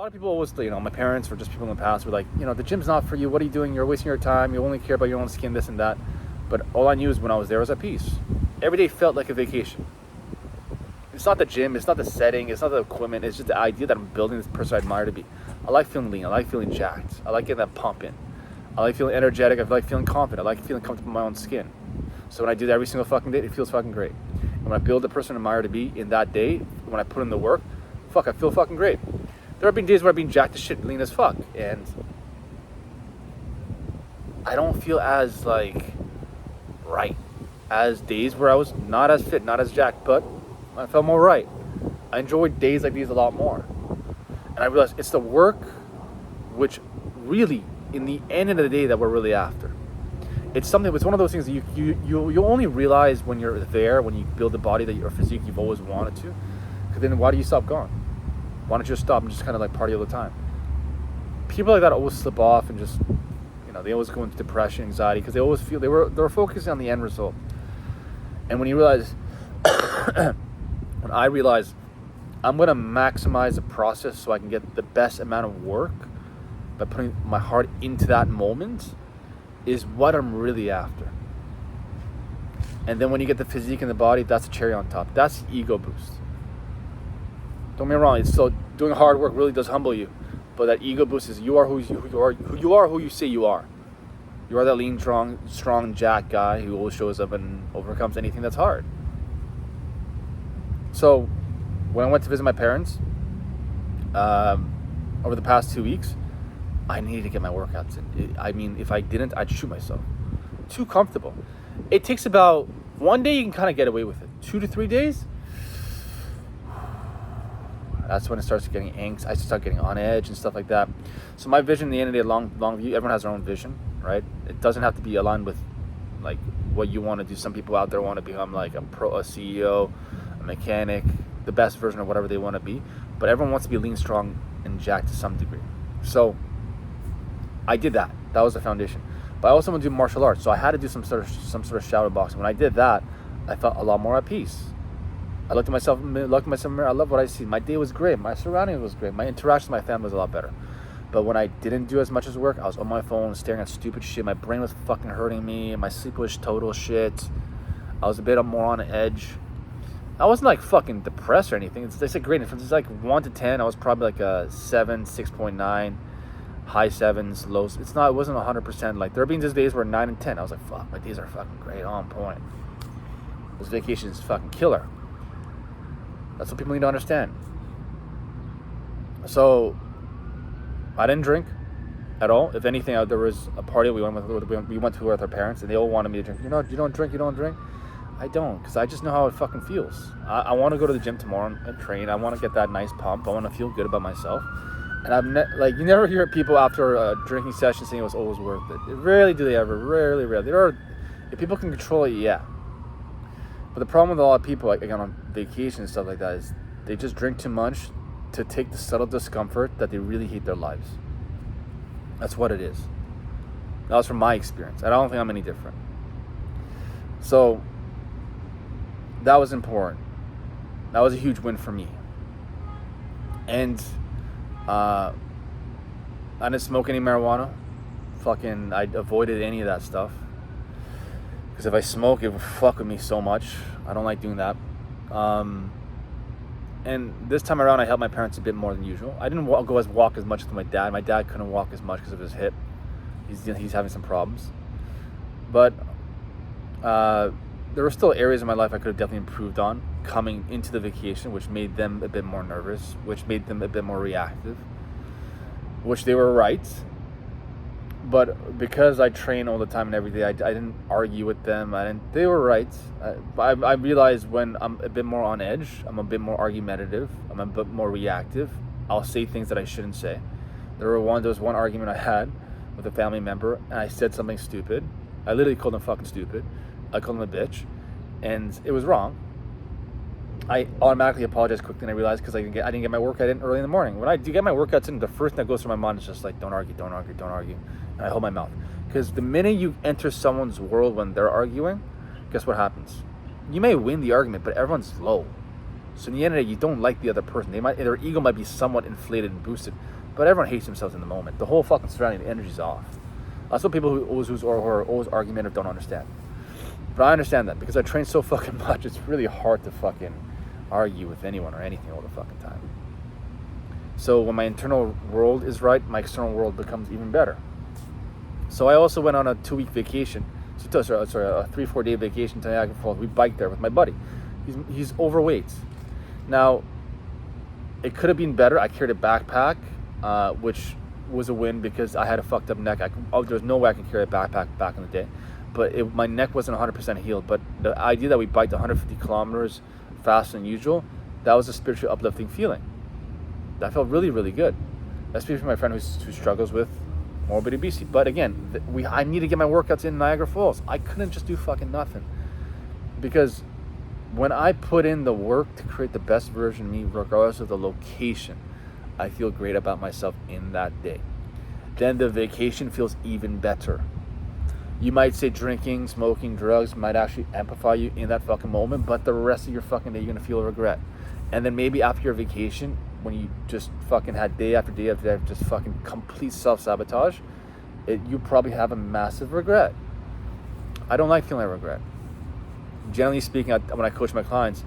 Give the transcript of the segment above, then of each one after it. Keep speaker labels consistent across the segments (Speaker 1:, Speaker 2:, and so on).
Speaker 1: lot of people always, my parents or just people in the past were like, the gym's not for you. What are you doing? You're wasting your time. You only care about your own skin, this and that. But all I knew is when I was there, I was at peace. Every day felt like a vacation. It's not the gym. It's not the setting. It's not the equipment. It's just the idea that I'm building this person I admire to be. I like feeling lean. I like feeling jacked. I like getting that pump in. I like feeling energetic. I like feeling confident. I like feeling comfortable in my own skin. So when I do that every single fucking day, it feels fucking great. And when I build the person I admire to be in that day, when I put in the work, fuck, I feel fucking great. There have been days where I've been jacked as shit, lean as fuck, and I don't feel as right as days where I was not as fit, not as jacked, but I felt more right. I enjoyed days like these a lot more. And I realized it's the work which really, in the end of the day, that we're really after. It's something, it's one of those things that you only realize when you're there, when you build the body that your physique you've always wanted to. Because then why do you stop going? Why don't you just stop and just kind of party all the time? People like that always slip off and just, they always go into depression, anxiety, because they always feel they were focusing on the end result. And when you realize, when I realize I'm going to maximize the process so I can get the best amount of work by putting my heart into that moment, is what I'm really after. And then when you get the physique in the body, that's a cherry on top. That's the ego boost. Don't get me wrong, it's still doing hard work really does humble you. But that ego boost is you are who you say you are. You are that lean, strong jack guy who always shows up and overcomes anything that's hard. So when I went to visit my parents over the past 2 weeks, I needed to get my workouts in. If I didn't, I'd shoot myself. Too comfortable. It takes about 1 day you can kind of get away with it. 2 to 3 days, that's when it starts getting angst. I start getting on edge and stuff like that. So my vision, at the end of the day, long view, everyone has their own vision, right? It doesn't have to be aligned with what you want to do. Some people out there want to become a CEO, a mechanic, the best version of whatever they want to be. But everyone wants to be lean, strong, and jacked to some degree. So I did that. That was the foundation. But I also want to do martial arts. So I had to do some sort of shadow boxing. When I did that, I felt a lot more at peace. I looked at myself in the mirror. I love what I see. My day was great. My surroundings was great. My interaction with my family was a lot better. But when I didn't do as much as work, I was on my phone staring at stupid shit. My brain was fucking hurting me. My sleep was total shit. I was a bit more on edge. I wasn't fucking depressed or anything. It's a great difference. It's 1 to 10. I was probably a 7, 6.9, high 7s, lows. It wasn't 100%. There have been just days where 9 and 10. I was like, fuck, my days are fucking great, on point. This vacation is fucking killer. That's what people need to understand. So I didn't drink at all. If anything, there was a party we went to with our parents, and they all wanted me to drink. You don't drink. I don't, because I just know how it fucking feels. I want to go to the gym tomorrow and train. I want to get that nice pump. I want to feel good about myself. And you never hear people after a drinking session saying it was always worth it. Rarely do they ever. Rarely. If people can control it, yeah. But the problem with a lot of people, again, on vacation and stuff like that, is they just drink too much to take the subtle discomfort that they really hate their lives. That's what it is. That was from my experience. I don't think I'm any different. So that was important. That was a huge win for me. And I didn't smoke any marijuana. I avoided any of that stuff. Because if I smoke, it would fuck with me so much. I don't like doing that. And this time around, I helped my parents a bit more than usual. I didn't walk as much with my dad. My dad couldn't walk as much because of his hip. He's having some problems. But there were still areas in my life I could have definitely improved on coming into the vacation, which made them a bit more nervous, which made them a bit more reactive, which they were right. But because I train all the time and every day, I didn't argue with them. They were right. I realized when I'm a bit more on edge, I'm a bit more argumentative, I'm a bit more reactive. I'll say things that I shouldn't say. There was one argument I had with a family member, and I said something stupid. I literally called him fucking stupid. I called him a bitch, and it was wrong. I automatically apologized quickly, and I realized because I didn't get my workout in early in the morning. When I do get my workouts in, the first thing that goes through my mind is just don't argue. And I hold my mouth. Because the minute you enter someone's world when they're arguing, guess what happens? You may win the argument, but everyone's low. So in the end of the day, you don't like the other person. Their ego might be somewhat inflated and boosted, but everyone hates themselves in the moment. The whole fucking surrounding energy's off. That's what people who are always argumentative don't understand. But I understand that because I train so fucking much. It's really hard to fucking argue with anyone or anything all the fucking time. So when my internal world is right, my external world becomes even better. So I also went on a 2-week vacation. A 3-4 day vacation to Niagara Falls. We biked there with my buddy. He's overweight. Now, it could have been better. I carried a backpack, which was a win because I had a fucked up neck. There's no way I can carry a backpack back in the day. But my neck wasn't 100% healed. But the idea that we biked 150 kilometers faster than usual, that was a spiritually uplifting feeling. That felt really, really good. Especially for my friend who struggles with morbid obesity. But again, I need to get my workouts in Niagara Falls. I couldn't just do fucking nothing. Because when I put in the work to create the best version of me, regardless of the location, I feel great about myself in that day. Then the vacation feels even better. You might say drinking, smoking, drugs might actually amplify you in that fucking moment, but the rest of your fucking day, you're gonna feel regret. And then maybe after your vacation, when you just fucking had day after day after day of just fucking complete self-sabotage, you probably have a massive regret. I don't like feeling regret. Generally speaking, when I coach my clients,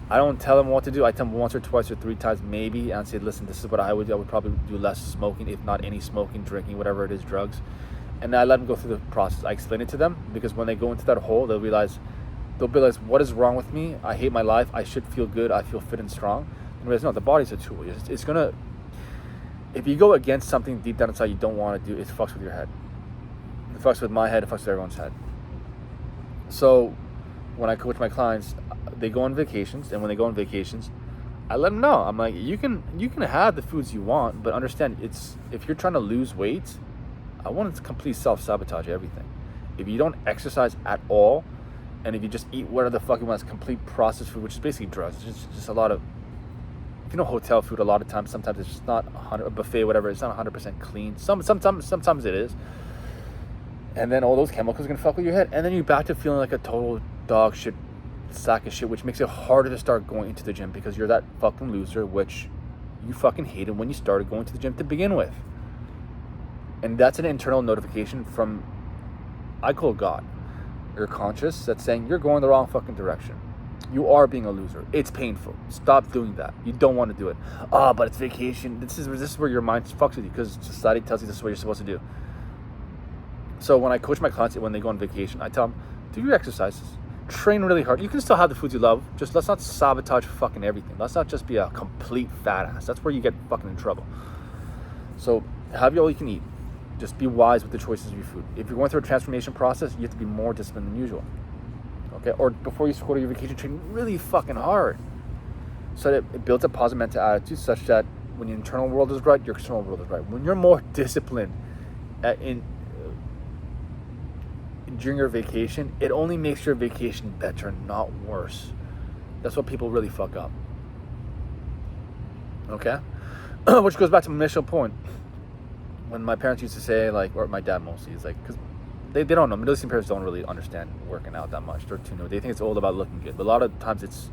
Speaker 1: I don't tell them what to do. I tell them once or twice or 3 times maybe, and say, listen, this is what I would do. I would probably do less smoking, if not any smoking, drinking, whatever it is, drugs. And I let them go through the process. I explain it to them because when they go into that hole, they'll realize what is wrong with me. I hate my life. I should feel good. I feel fit and strong. And realize, no, the body's a tool. It's gonna, if you go against something deep down inside you don't want to do, it fucks with your head. It fucks with my head. It fucks with everyone's head. So when I coach my clients, they go on vacations, and when they go on vacations, I let them know. I'm like, you can have the foods you want, but understand if you're trying to lose weight, I want to complete self-sabotage everything. If you don't exercise at all, and if you just eat whatever the fuck you want, it's complete processed food, which is basically drugs. It's just a lot of, if you know, hotel food. A lot of times, sometimes it's just not a buffet, whatever. It's not 100% clean. Sometimes it is. And then all those chemicals are gonna fuck with your head, and then you're back to feeling like a total dog shit sack of shit, which makes it harder to start going into the gym because you're that fucking loser, which you fucking hated when you started going to the gym to begin with. And that's an internal notification from, I call God, your conscious, that's saying you're going the wrong fucking direction. You are being a loser. It's painful. Stop doing that. You don't want to do it. But it's vacation. This is where your mind fucks with you because society tells you this is what you're supposed to do. So when I coach my clients when they go on vacation, I tell them, do your exercises. Train really hard. You can still have the foods you love. Just let's not sabotage fucking everything. Let's not just be a complete fat ass. That's where you get fucking in trouble. So have all you can eat. Just be wise with the choices of your food. If you're going through a transformation process, you have to be more disciplined than usual. Okay? Or before you go to your vacation, train really fucking hard. So that it builds a positive mental attitude such that when your internal world is right, your external world is right. When you're more disciplined during your vacation, it only makes your vacation better, not worse. That's what people really fuck up. Okay? Which goes back to my initial point. When my parents used to say, like, or my dad mostly, is like, because they don't know. Middle Eastern parents don't really understand working out that much. They're too new. They think it's all about looking good. But a lot of times it's,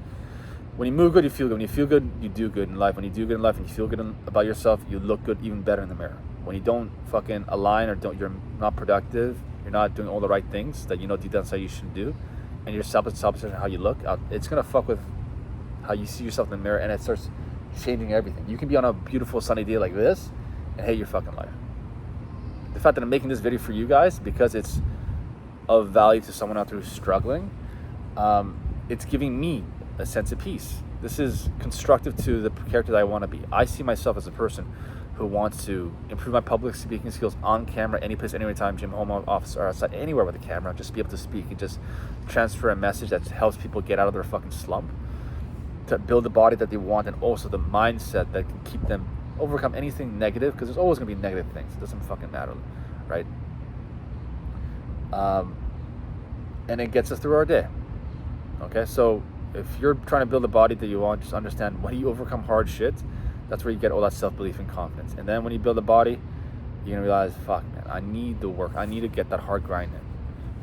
Speaker 1: when you move good, you feel good. When you feel good, you do good in life. When you do good in life and you feel good about yourself, you look good even better in the mirror. When you don't fucking align or you're not productive, you're not doing all the right things that you know deep down inside you shouldn't do, and you're self-obsessed on how you look, it's going to fuck with how you see yourself in the mirror, and it starts changing everything. You can be on a beautiful sunny day like this and hate your fucking life. The fact that I'm making this video for you guys because it's of value to someone out there who's struggling, it's giving me a sense of peace. This is constructive to the character that I want to be. I see myself as a person who wants to improve my public speaking skills on camera, any place, any time, gym, home office, or outside, anywhere with a camera, just be able to speak and just transfer a message that helps people get out of their fucking slump, to build the body that they want, and also the mindset that can keep them overcome anything negative, because there's always going to be negative things. It doesn't fucking matter, right? And it gets us through our day. Okay, so if you're trying to build a body that you want, just understand when you overcome hard shit, that's where you get all that self-belief and confidence. And then when you build a body, you're gonna realize, fuck man, I need the work. I need to get that hard grind in.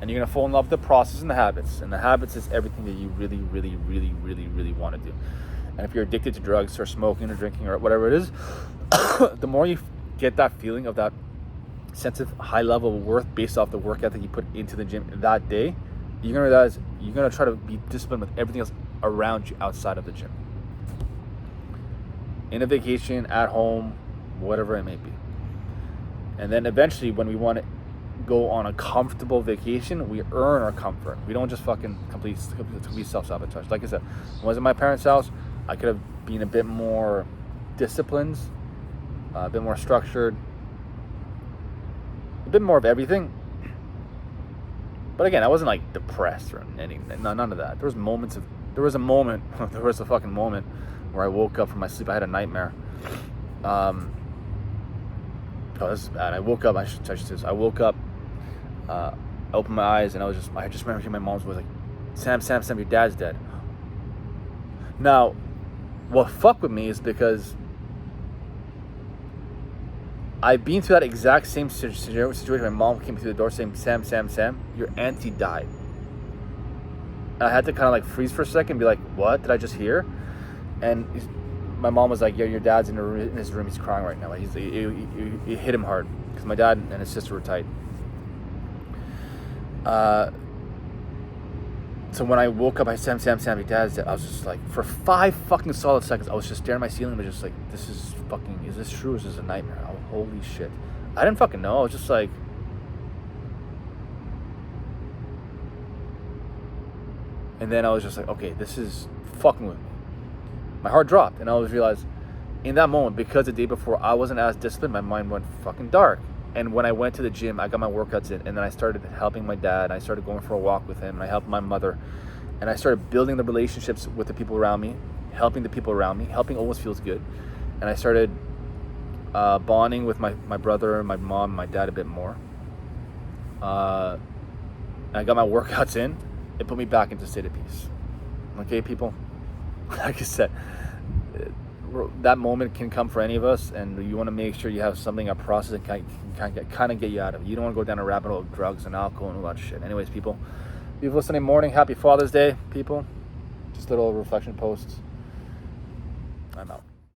Speaker 1: And you're gonna fall in love with the process and the habits. And the habits is everything that you really, really, really, really, really want to do. And if you're addicted to drugs or smoking or drinking or whatever it is, the more you get that feeling of that sense of high level of worth based off the work ethic you put into the gym that day, you're gonna realize you're gonna try to be disciplined with everything else around you outside of the gym. In a vacation, at home, whatever it may be. And then eventually when we want to go on a comfortable vacation, we earn our comfort. We don't just fucking complete self-sabotage. Like I said, when I was at my parents' house, I could have been a bit more disciplined, a bit more structured, a bit more of everything. But again, I wasn't like depressed or anything. None of that. There was a fucking moment where I woke up from my sleep. I had a nightmare. This is bad. I woke up. I woke up. I opened my eyes and I just remember hearing my mom's voice like, Sam, your dad's dead. Now, what fucked with me is because I've been through that exact same situation. My mom came through the door saying, Sam, your auntie died. And I had to kind of like freeze for a second and be like, what did I just hear? And my mom was like, yeah, your dad's in his room. He's crying right now. It hit him hard because my dad and his sister were tight. So when I woke up, I said, Sam, your dad's dead. I was just like, for 5 fucking solid seconds, I was just staring at my ceiling and just like, is this true? Is this a nightmare? Oh, holy shit. I didn't fucking know. I was just like, and then I was just like, okay, this is fucking with me. My heart dropped, and I always realized in that moment, because the day before I wasn't as disciplined, my mind went fucking dark. And when I went to the gym, I got my workouts in, and then I started helping my dad. I started going for a walk with him, and I helped my mother, and I started building the relationships with the people around me, helping the people around me. Helping always feels good. And I started bonding with my brother, my mom, my dad a bit more. And I got my workouts in. It put me back into a state of peace. Okay, people? Like I said, that moment can come for any of us, and you want to make sure you have something, a process that can kind of get you out of it. You don't want to go down a rabbit hole of drugs and alcohol and all that shit. Anyways, people, beautiful Sunday morning. Happy Father's Day, people. Just little reflection posts. I'm out.